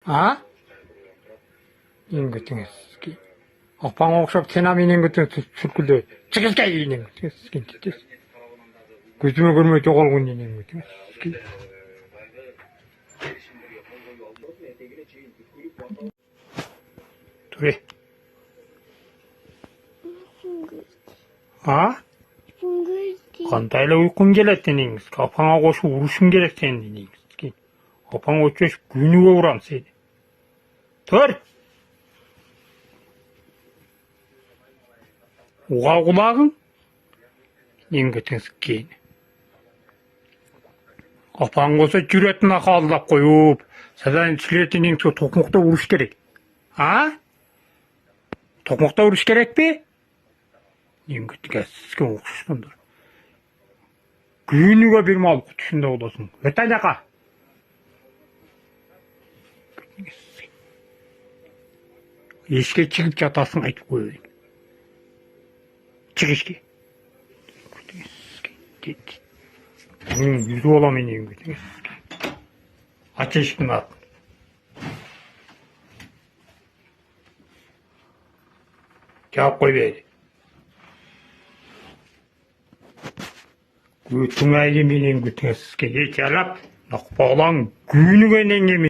А? Ингэдэг юм. Апаң окшоп сенамин ингэдэг сүркүлдө. Чигилгай ийм ингэдэг. Көзүмө көрмөй жоголгон ийм ингэдэг. Туре. А? Кантайлы уйкун келет дениңиз. Апаңа кошуп урушуң керек сени дениңиз. Апаң өчөш күнүгө урам сени. Төр. Уга кулагың? Еңгетіңіз кейін. Апаң болса жүретін ақалдап қойып, садан сілетінен со тоқмақта ұрыш керек. А? Тоқмақта ұрыш керек пе? Еңгетіге сізге оқшыштыңдар. Күнүгө бір мал құтышында оласың. Өтен жақа. Ешке чығып жатасың айтып қойын. Çık işte. Yüzü olamayın. Aç eşkini at. Cevap koy beri. Gütüme yemeğinin gütüne sıske geç alap. Nakpa olan günü gönenge mi?